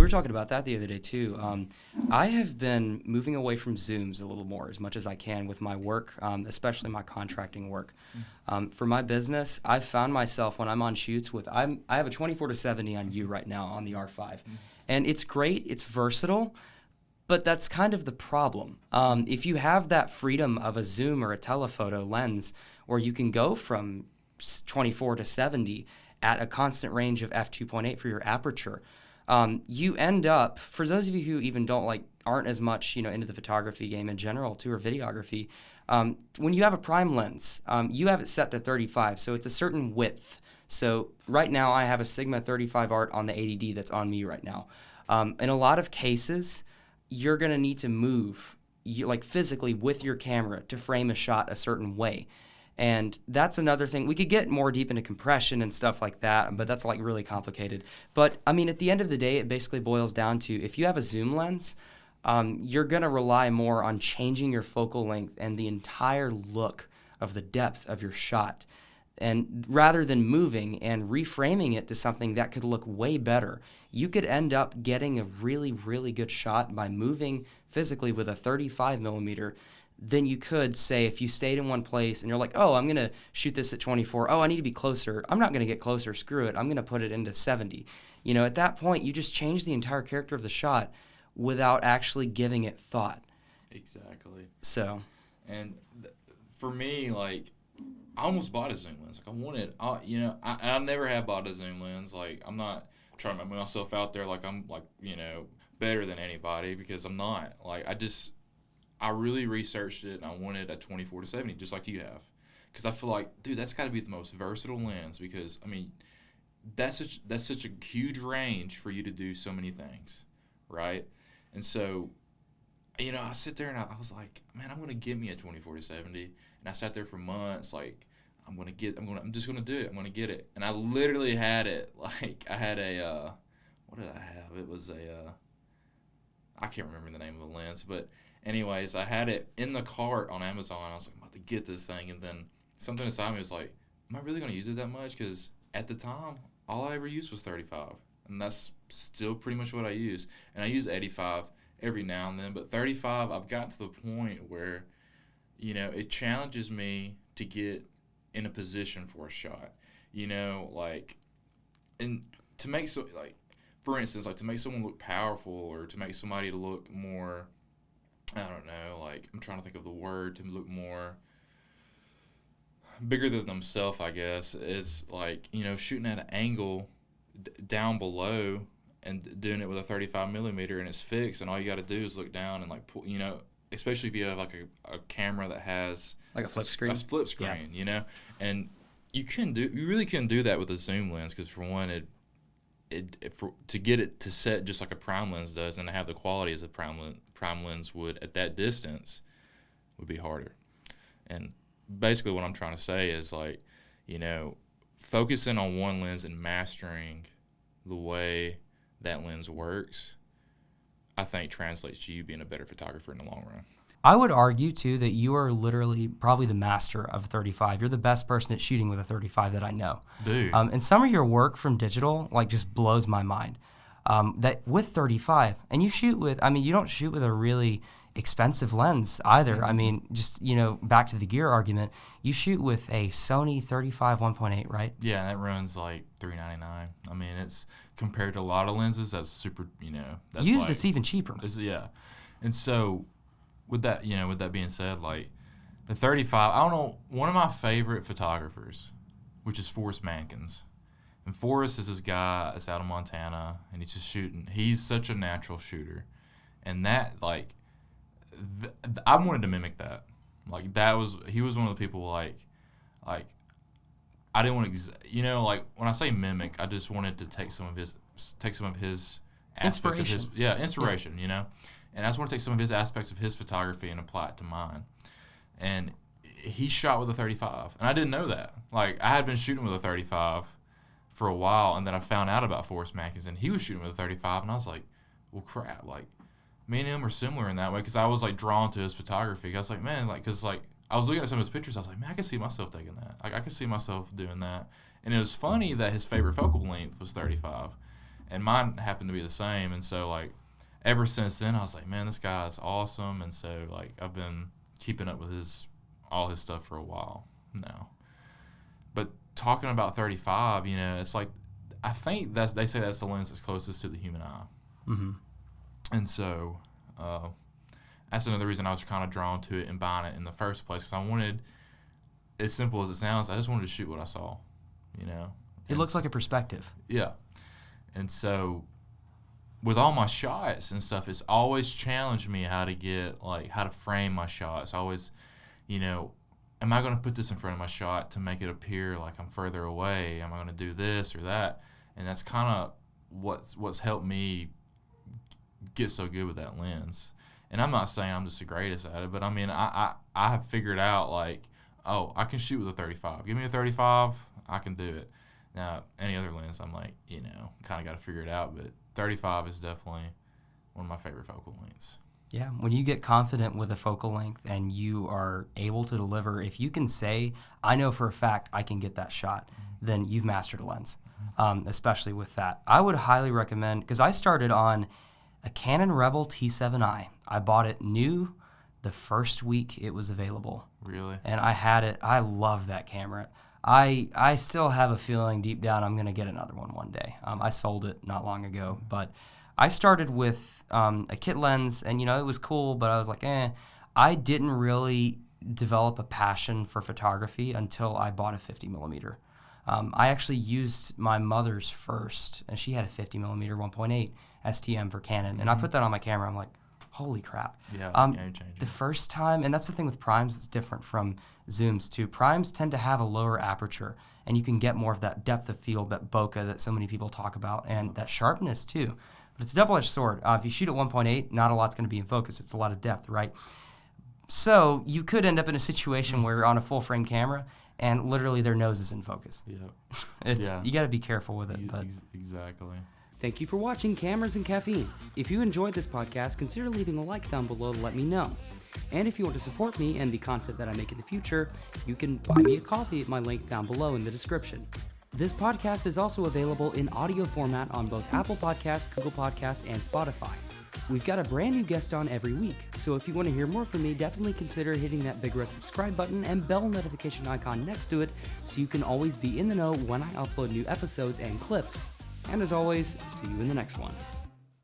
were talking about that the other day too. I have been moving away from zooms a little more as much as I can with my work, especially my contracting work. For my business, I've found myself when I'm on shoots I have a 24-70 on you right now on the R5, and it's great. It's versatile. But that's kind of the problem. If you have that freedom of a zoom or a telephoto lens where you can go from 24 to 70 at a constant range of f2.8 for your aperture, you end up, for those of you who even aren't as much into the photography game in general too, or videography, when you have a prime lens, you have it set to 35, so it's a certain width. So right now I have a Sigma 35 Art on the 80D that's on me right now. In a lot of cases, you're going to need to move physically with your camera to frame a shot a certain way. And that's another thing. We could get more deep into compression and stuff like that, but that's really complicated. But I mean, at the end of the day, it basically boils down to if you have a zoom lens, you're going to rely more on changing your focal length and the entire look of the depth of your shot. And rather than moving and reframing it to something that could look way better, you could end up getting a really, really good shot by moving physically with a 35 millimeter than you could, say, if you stayed in one place and you're like, oh, I'm going to shoot this at 24. Oh, I need to be closer. I'm not going to get closer. Screw it. I'm going to put it into 70. At that point, you just change the entire character of the shot without actually giving it thought. Exactly. So. And for me, I almost bought a zoom lens. I wanted, I never have bought a zoom lens. I'm not trying to make myself out there I'm better than anybody, because I'm not. I really researched it, and I wanted a 24-70 just like you have, because I feel like, dude, that's got to be the most versatile lens, because I mean, that's such a huge range for you to do so many things, right? And so, I sit there and I was like, man, I'm gonna get me a 24-70, and I sat there for months I'm just gonna do it. I'm gonna get it, and I literally had it. I had a what did I have? It was I can't remember the name of the lens, but anyways, I had it in the cart on Amazon. I was like, I'm about to get this thing, and then something inside me was like, am I really gonna use it that much? Because at the time, all I ever used was 35, and that's still pretty much what I use. And I use 85 every now and then, but 35, I've gotten to the point where, it challenges me to get in a position for a shot, and to make for instance, to make someone look powerful, or to make somebody to look more, I don't know, I'm trying to think of the word, to look more bigger than themselves, I guess, is shooting at an angle down below and doing it with a 35 millimeter, and it's fixed, and all you got to do is look down and pull, especially if you have a camera that has a flip screen. A flip screen, and you really can do that with a zoom lens, because for one, to get it to set just like a prime lens does, and to have the quality as a prime lens would at that distance, would be harder. And basically what I'm trying to say is focusing on one lens and mastering the way that lens works, I think translates to you being a better photographer in the long run. I would argue, too, that you are literally probably the master of 35. You're the best person at shooting with a 35 that I know. Dude. And some of your work from digital, just blows my mind. That with 35, and you shoot with, you don't shoot with a really expensive lens either. Mm-hmm. Just, back to the gear argument, you shoot with a Sony 35 1.8, right? Yeah, that runs $399. It's compared to a lot of lenses, that's super, that's used, it's even cheaper. Yeah. And so, with that being said, the 35, I don't know, one of my favorite photographers, which is Forrest Mankins. And Forrest is this guy that's out of Montana, and he's just shooting. He's such a natural shooter. And that, I wanted to mimic that. He was one of the people, I didn't want to, when I say mimic, I just wanted to take some of his aspects of his, inspiration, And I just want to take some of his aspects of his photography and apply it to mine. And he shot with a 35, and I didn't know that. I had been shooting with a 35 for a while, and then I found out about Forrest Mankins, and he was shooting with a 35, and I was like, well, crap, me and him are similar in that way, because I was, drawn to his photography. I was like, man, because, I was looking at some of his pictures, I was like, man, I can see myself taking that. I can see myself doing that. And it was funny that his favorite focal length was 35. and mine happened to be the same. And so like ever since then, I was like, man, this guy's awesome. And so like I've been keeping up with all his stuff for a while now. But talking about 35, you know, it's like I think they say that's the lens that's closest to the human eye. Mm-hmm. And so that's another reason I was kind of drawn to it and buying it in the first place, because I wanted, as simple as it sounds, I just wanted to shoot what I saw, you know. It looks like a perspective. Yeah. And so with all my shots and stuff, it's always challenged me how to frame my shots. Always, you know, am I going to put this in front of my shot to make it appear like I'm further away? Am I going to do this or that? And that's kind of what's helped me get so good with that lens. And I'm not saying I'm just the greatest at it, but I mean, I have figured out like, oh, I can shoot with a 35. Give me a 35, I can do it. Now, any other lens, I'm like, you know, kind of got to figure it out. But 35 is definitely one of my favorite focal lengths. Yeah, when you get confident with a focal length and you are able to deliver, if you can say, I know for a fact I can get that shot, then you've mastered a lens, especially with that. I would highly recommend, because I started on a Canon Rebel T7i. I bought it new the first week it was available. Really? And I had it. I love that camera. I still have a feeling deep down I'm going to get another one day. I sold it not long ago, but I started with a kit lens, and, you know, it was cool, but I was like, I didn't really develop a passion for photography until I bought a 50 millimeter. I actually used my mother's first, and she had a 50 millimeter 1.8 STM for Canon, and I put that on my camera. I'm like, holy crap. Yeah, it's game changing. The first time, and that's the thing with primes, it's different from zooms too. Primes tend to have a lower aperture, and you can get more of that depth of field, that bokeh that so many people talk about, and that sharpness too. But it's a double-edged sword. If you shoot at 1.8, not a lot's going to be in focus. It's a lot of depth, right? So you could end up in a situation where you're on a full-frame camera, and literally their nose is in focus. Yeah. You got to be careful with it. But Exactly. Thank you for watching Cameras and Caffeine. If you enjoyed this podcast, consider leaving a like down below to let me know. And if you want to support me and the content that I make in the future, you can buy me a coffee at my link down below in the description. This podcast is also available in audio format on both Apple Podcasts, Google Podcasts, and Spotify. We've got a brand new guest on every week, so if you want to hear more from me, definitely consider hitting that big red subscribe button and bell notification icon next to it so you can always be in the know when I upload new episodes and clips. And as always, see you in the next one.